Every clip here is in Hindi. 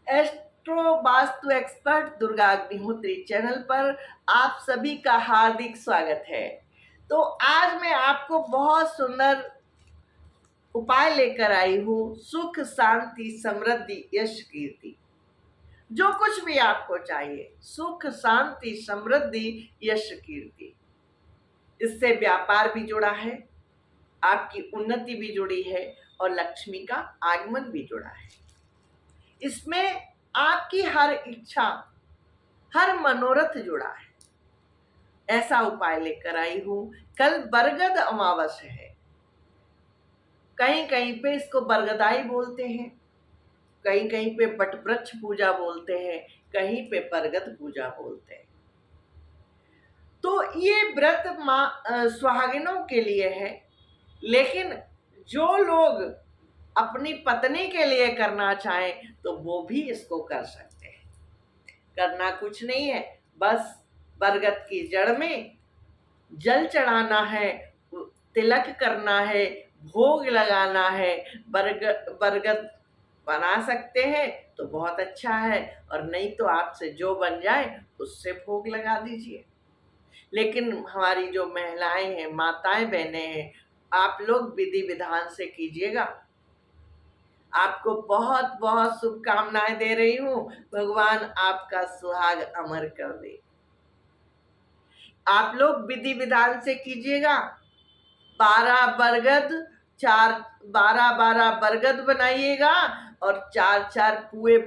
Astro vastu expert Durga Agnihotri channel पर आप सभी का हार्दिक स्वागत है। तो आज मैं आपको बहुत सुंदर उपाय लेकर आई हूँ। सुख, शांति, समृद्धि, यश, कीर्ति। जो कुछ भी आपको चाहिए, सुख, शांति, समृद्धि, यश, कीर्ति, इससे व्यापार भी जुड़ा है, आपकी उन्नति भी जुड़ी है और लक्ष्मी का आगमन भी जुड़ा है। इसमें आपकी हर इच्छा, हर मनोरथ जुड़ा है। ऐसा उपाय लेकर आई हूं। कल बरगद अमावस्या है। कहीं कहीं पे इसको बरगदाई बोलते हैं, कहीं कहीं पे बटवृक्ष पूजा बोलते हैं, कहीं पे बरगद पूजा बोलते हैं। तो ये व्रत सुहागिनों के लिए है, लेकिन जो लोग अपनी पत्नी के लिए करना चाहें तो वो भी इसको कर सकते हैं। करना कुछ नहीं है, बस बरगद की जड़ में जल चढ़ाना है, तिलक करना है, भोग लगाना है। बरगद बना सकते हैं तो बहुत अच्छा है, और नहीं तो आपसे जो बन जाए उससे भोग लगा दीजिए। लेकिन हमारी जो महिलाएं हैं, माताएं, बहनें हैं, आप लोग विधि विधान से कीजिएगा। आपको बहुत बहुत शुभकामनाएं दे रही हूँ। भगवान आपका सुहाग अमर कर दे। आप लोग विधि विधान से कीजिएगा। 12 बरगद, 12 बरगद बनाइएगा और 4 पुए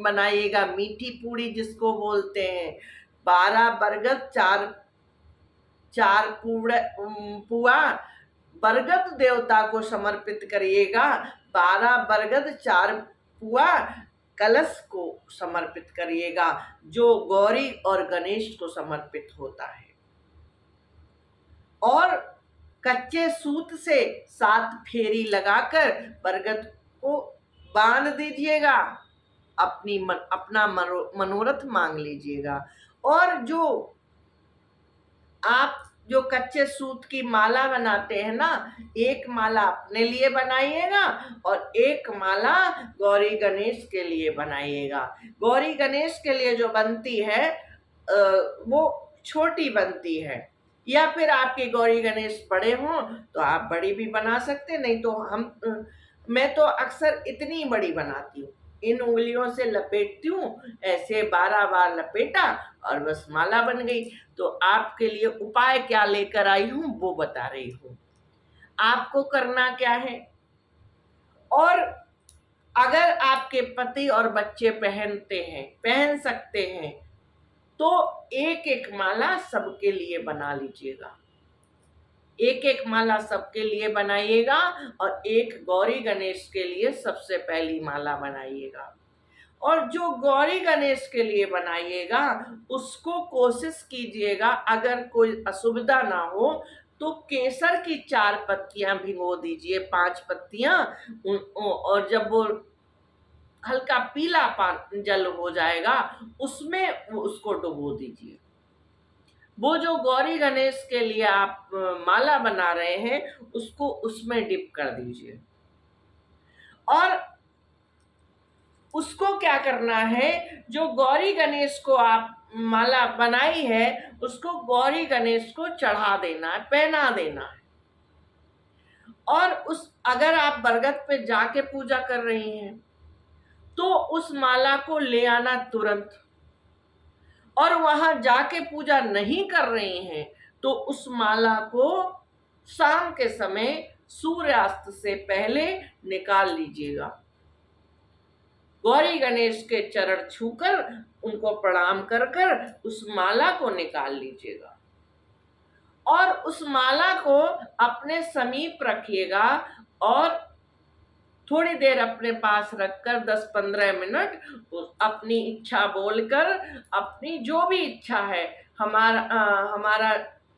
बनाइएगा, मीठी पूड़ी जिसको बोलते हैं। 12 बरगद, 4 पुआ बरगद देवता को समर्पित करिएगा। 12 बरगद, 4 पुआ कलश को समर्पित करिएगा, जो गौरी और गणेश को समर्पित होता है। और कच्चे सूत से 7 फेरी लगाकर बरगद को बांध दीजिएगा। अपना मनोरथ मांग लीजिएगा। और आप जो कच्चे सूत की माला बनाते हैं ना, एक माला अपने लिए बनाइएगा और एक माला गौरी गणेश के लिए बनाइएगा। गौरी गणेश के लिए जो बनती है वो छोटी बनती है, या फिर आपके गौरी गणेश बड़े हों तो आप बड़ी भी बना सकते, नहीं तो मैं तो अक्सर इतनी बड़ी बनाती हूँ। इन उंगलियों से लपेटती हूँ, ऐसे 12 बार लपेटा और बस माला बन गई। तो आपके लिए उपाय क्या लेकर आई हूँ वो बता रही हूँ। आपको करना क्या है, और अगर आपके पति और बच्चे पहन सकते हैं तो एक एक माला सबके लिए बना लीजिएगा। एक एक माला सबके लिए बनाइएगा और एक गौरी गणेश के लिए सबसे पहली माला बनाइएगा। और जो गौरी गणेश के लिए बनाइएगा उसको कोशिश कीजिएगा, अगर कोई असुविधा ना हो तो केसर की 4 पत्तियां भिगो दीजिए, 5 पत्तियां। और जब वो हल्का पीला जल हो जाएगा उसमें उसको डुबो दीजिए। वो जो गौरी गणेश के लिए आप माला बना रहे हैं उसको उसमें डिप कर दीजिए। और उसको क्या करना है, जो गौरी गणेश को आप माला बनाई है उसको गौरी गणेश को चढ़ा देना है, पहना देना है। और अगर आप बरगद पे जाके पूजा कर रही हैं तो उस माला को ले आना तुरंत। और वहां जाके पूजा नहीं कर रही हैं तो उस माला को शाम के समय सूर्यास्त से पहले निकाल लीजिएगा। गौरी गणेश के चरण छूकर उनको प्रणाम कर कर उस माला को निकाल लीजिएगा। और उस माला को अपने समीप रखिएगा और थोड़ी देर अपने पास रखकर 10-15 मिनट अपनी इच्छा बोलकर, अपनी जो भी इच्छा है, हमारा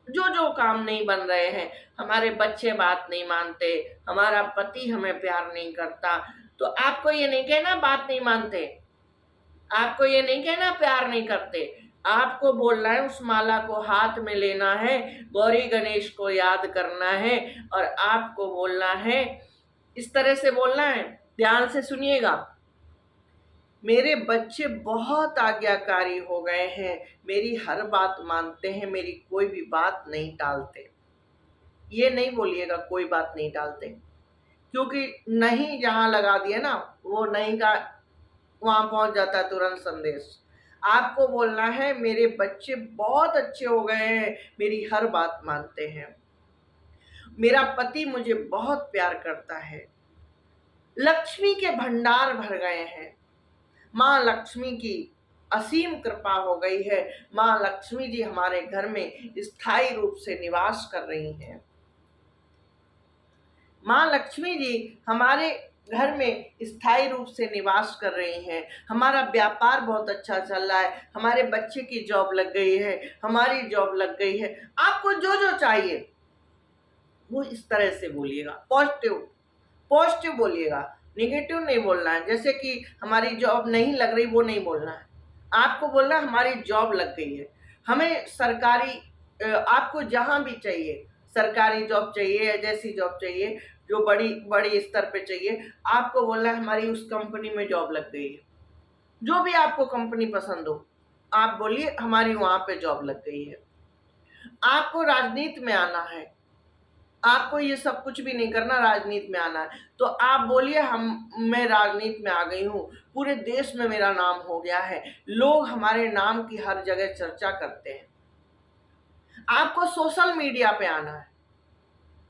जो जो काम नहीं बन रहे हैं, हमारे बच्चे बात नहीं मानते, हमारा पति हमें प्यार नहीं करता, तो आपको ये नहीं कहना बात नहीं मानते, आपको ये नहीं कहना प्यार नहीं करते, आपको बोलना है, उस माला को हाथ में लेना है, गौरी गणेश को याद करना है और आपको बोलना है, इस तरह से बोलना है। ध्यान से सुनिएगा। मेरे बच्चे बहुत आज्ञाकारी हो गए हैं, मेरी हर बात मानते हैं, मेरी कोई भी बात नहीं टालते। ये नहीं बोलिएगा कोई बात नहीं टालते, क्योंकि नहीं जहाँ लगा दिया ना, वो नहीं का वहां पहुंच जाता है तुरंत संदेश। आपको बोलना है मेरे बच्चे बहुत अच्छे हो गए हैं, मेरी हर बात मानते हैं, मेरा पति मुझे बहुत प्यार करता है, लक्ष्मी के भंडार भर गए हैं, माँ लक्ष्मी की असीम कृपा हो गई है, माँ लक्ष्मी जी हमारे घर में स्थायी रूप से निवास कर रही हैं, माँ लक्ष्मी जी हमारे घर में स्थायी रूप से निवास कर रही हैं, हमारा व्यापार बहुत अच्छा चल रहा है, हमारे बच्चे की जॉब लग गई है, हमारी जॉब लग गई है। आपको जो जो चाहिए वो इस तरह से बोलिएगा, पॉजिटिव पॉजिटिव बोलिएगा, निगेटिव नहीं बोलना है। जैसे कि हमारी जॉब नहीं लग रही वो नहीं बोलना है, आपको बोलना है हमारी जॉब लग गई है, हमें सरकारी आपको जहां भी चाहिए, सरकारी जॉब चाहिए या जैसी जॉब चाहिए जो बड़ी बड़ी स्तर पे चाहिए, आपको बोलना है हमारी उस कंपनी में जॉब लग गई है। जो भी आपको कंपनी पसंद हो आप बोलिए हमारी वहां पे जॉब लग गई है। आपको राजनीति में आना है, आपको ये सब कुछ भी नहीं करना, राजनीति में आना है तो आप बोलिए मैं राजनीति में आ गई हूँ, पूरे देश में मेरा नाम हो गया है, लोग हमारे नाम की हर जगह चर्चा करते हैं। आपको सोशल मीडिया पे आना है,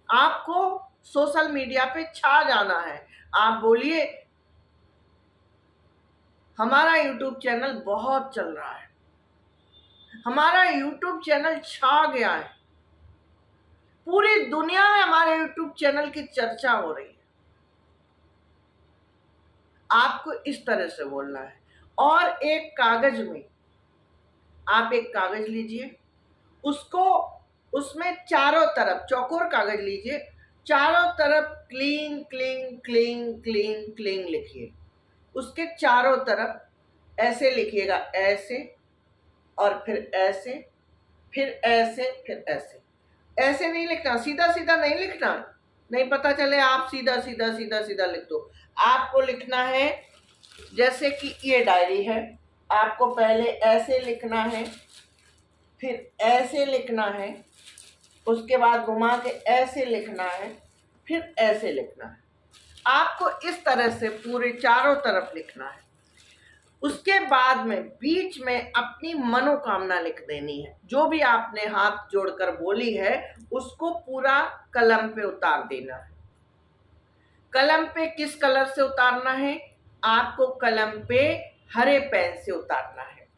आपको सोशल मीडिया पे छा जाना है। आप बोलिए हमारा यूट्यूब चैनल बहुत चल रहा है, हमारा यूट्यूब चैनल छा गया है, पूरी दुनिया में हमारे यूट्यूब चैनल की चर्चा हो रही है। आपको इस तरह से बोलना है। और एक कागज में आप एक कागज लीजिए, उसको उसमें चारों तरफ चौकोर कागज लीजिए, चारों तरफ clean clean clean clean clean लिखिए। उसके चारों तरफ ऐसे लिखिएगा, ऐसे और फिर ऐसे, फिर ऐसे, फिर ऐसे। ऐसे नहीं लिखना, सीधा सीधा नहीं लिखना, नहीं पता चले आप सीधा सीधा सीधा सीधा लिख दो। आपको लिखना है जैसे कि ये डायरी है, आपको पहले ऐसे लिखना है, फिर ऐसे लिखना है, उसके बाद घुमा के ऐसे लिखना है, फिर ऐसे लिखना है। आपको इस तरह से पूरे चारों तरफ लिखना है। उसके बाद में बीच में अपनी मनोकामना लिख देनी है, जो भी आपने हाथ जोड़कर बोली है उसको पूरा कलम पे उतार देना है। कलम पे किस कलर से उतारना है? आपको कलम पे हरे पेन से उतारना है।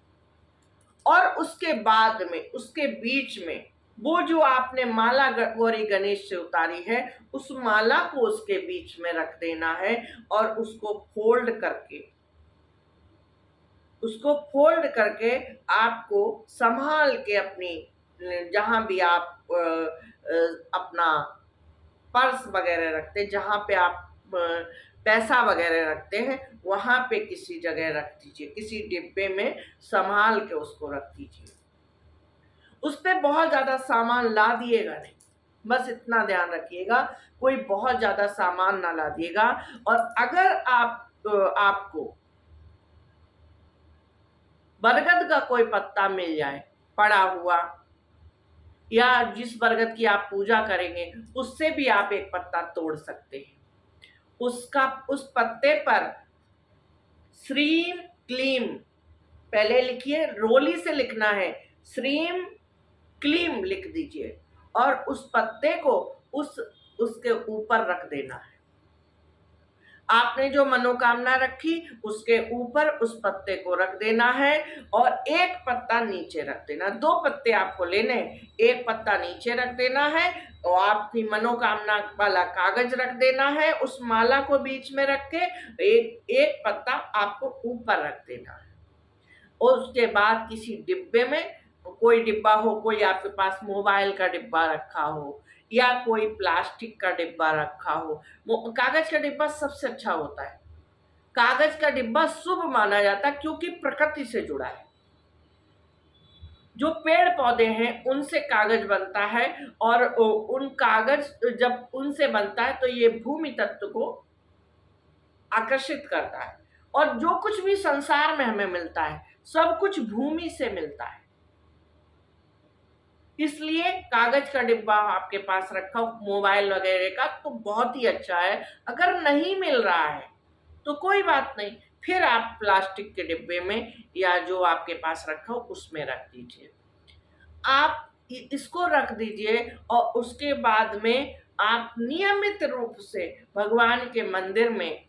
और उसके बाद में उसके बीच में वो जो आपने माला गौरी गणेश से उतारी है उस माला को उसके बीच में रख देना है और उसको फोल्ड करके आपको संभाल के अपनी जहां भी आप अपना पर्स वगैरह रखते, जहां पे आप पैसा वगैरह रखते हैं वहां पे किसी जगह रख दीजिए, किसी डिब्बे में संभाल के उसको रख दीजिए। उस पर बहुत ज्यादा सामान ला दिएगा नहीं, बस इतना ध्यान रखिएगा कोई बहुत ज्यादा सामान ना ला दिएगा। और अगर आपको बरगद का कोई पत्ता मिल जाए पड़ा हुआ, या जिस बरगद की आप पूजा करेंगे उससे भी आप एक पत्ता तोड़ सकते हैं। उस पत्ते पर श्रीम क्लीम पहले लिखिए, रोली से लिखना है, श्रीम क्लीम लिख दीजिए और उस पत्ते को उसके ऊपर रख देना है। आपने जो मनोकामना रखी उसके ऊपर उस पत्ते को रख देना है और एक पत्ता नीचे रख देना। 2 पत्ते आपको लेने, एक पत्ता नीचे रख देना है और आपकी मनोकामना वाला कागज रख देना है, उस माला को बीच में रख के एक पत्ता आपको ऊपर रख देना है। और उसके बाद किसी डिब्बे में, कोई डिब्बा हो, कोई आपके पास मोबाइल का डिब्बा रखा हो या कोई प्लास्टिक का डिब्बा रखा हो, कागज का डिब्बा सबसे अच्छा होता है। कागज का डिब्बा शुभ माना जाता है क्योंकि प्रकृति से जुड़ा है। जो पेड़ पौधे हैं उनसे कागज बनता है और उन कागज जब उनसे बनता है तो ये भूमि तत्व को आकर्षित करता है और जो कुछ भी संसार में हमें मिलता है सब कुछ भूमि से मिलता है। इसलिए कागज का डिब्बा आपके पास रखा हो मोबाइल वगैरह का तो बहुत ही अच्छा है। अगर नहीं मिल रहा है तो कोई बात नहीं, फिर आप प्लास्टिक के डिब्बे में या जो आपके पास रखा हो उसमें रख दीजिए। आप इसको रख दीजिए और उसके बाद में आप नियमित रूप से भगवान के मंदिर में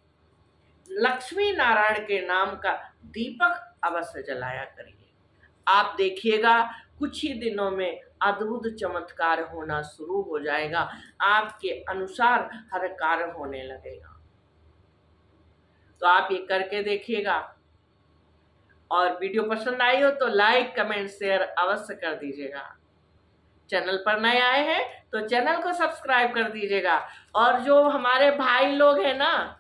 लक्ष्मी नारायण के नाम का दीपक अवश्य जलाया करिए। आप देखिएगा कुछ ही दिनों में अद्भुत चमत्कार होना शुरू हो जाएगा, आपके अनुसार हर कार्य होने लगेगा। तो आप ये करके देखिएगा और वीडियो पसंद आई हो तो लाइक कमेंट शेयर अवश्य कर दीजिएगा। चैनल पर नए आए हैं तो चैनल को सब्सक्राइब कर दीजिएगा। और जो हमारे भाई लोग हैं ना,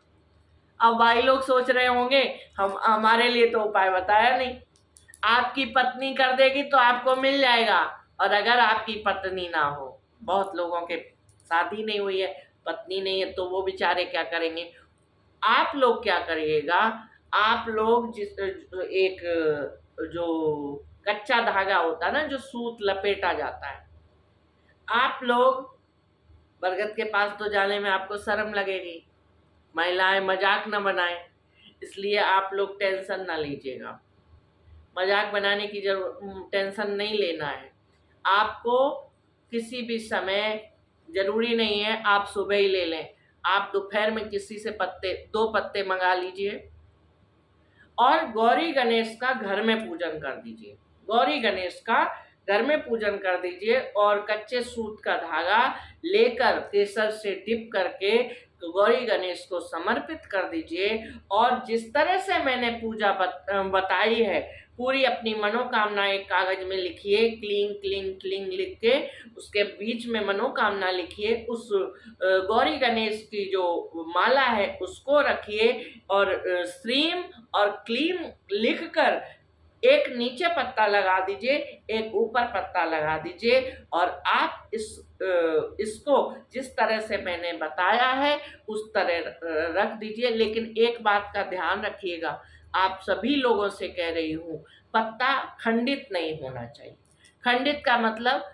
अब भाई लोग सोच रहे होंगे हम हमारे लिए तो उपाय बताया नहीं। आपकी पत्नी कर देगी तो आपको मिल जाएगा, और अगर आपकी पत्नी ना हो, बहुत लोगों के शादी नहीं हुई है, पत्नी नहीं है, तो वो बेचारे क्या करेंगे। आप लोग क्या करिएगा, आप लोग जिस एक जो कच्चा धागा होता है ना, जो सूत लपेटा जाता है, आप लोग बरगद के पास तो जाने में आपको शर्म लगेगी, महिलाएं मजाक न बनाएं, इसलिए आप लोग टेंशन ना लीजिएगा। मजाक बनाने की टेंशन नहीं लेना है आपको। किसी भी समय जरूरी नहीं है आप सुबह ही ले लें, आप दोपहर में किसी से दो पत्ते मंगा लीजिए और गौरी गणेश का घर में पूजन कर दीजिए। गौरी गणेश का घर में पूजन कर दीजिए और कच्चे सूत का धागा लेकर केसर से डिप करके गौरी गणेश को समर्पित कर दीजिए। और जिस तरह से मैंने पूजा बताई है, पूरी अपनी मनोकामना एक कागज में लिखिए, क्लीं क्लीं क्लीं लिख के उसके बीच में मनोकामना लिखिए। उस गौरी गणेश की जो माला है उसको रखिए और श्रीम और क्लीम लिखकर एक नीचे पत्ता लगा दीजिए, एक ऊपर पत्ता लगा दीजिए और आप इसको जिस तरह से मैंने बताया है उस तरह रख दीजिए। लेकिन एक बात का ध्यान रखिएगा, आप सभी लोगों से कह रही हूँ, पत्ता खंडित नहीं होना चाहिए। खंडित का मतलब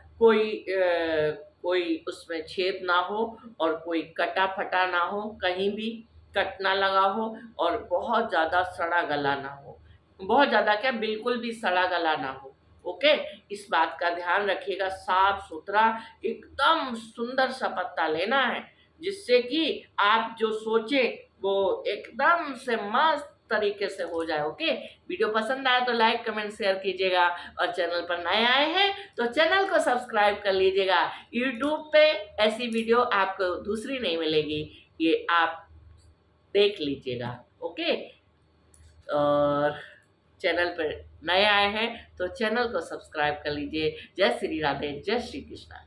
कोई उसमें छेद ना हो और कोई कटा फटा ना हो, कहीं भी कट ना लगा हो और बहुत ज़्यादा सड़ा गला ना हो। बहुत ज़्यादा क्या, बिल्कुल भी सड़ा गला ना हो। ओके, इस बात का ध्यान रखिएगा। साफ सुथरा एकदम सुंदर सा पत्ता लेना है, जिससे कि आप जो सोचे वो एकदम से मस्त तरीके से हो जाए। ओके, वीडियो पसंद आए तो लाइक कमेंट शेयर कीजिएगा और चैनल पर नए आए हैं तो चैनल को सब्सक्राइब कर लीजिएगा। यूट्यूब पे ऐसी वीडियो आपको दूसरी नहीं मिलेगी, ये आप देख लीजिएगा। ओके, और चैनल पर नए आए हैं तो चैनल को सब्सक्राइब कर लीजिए। जय श्री राधे, जय श्री कृष्णा।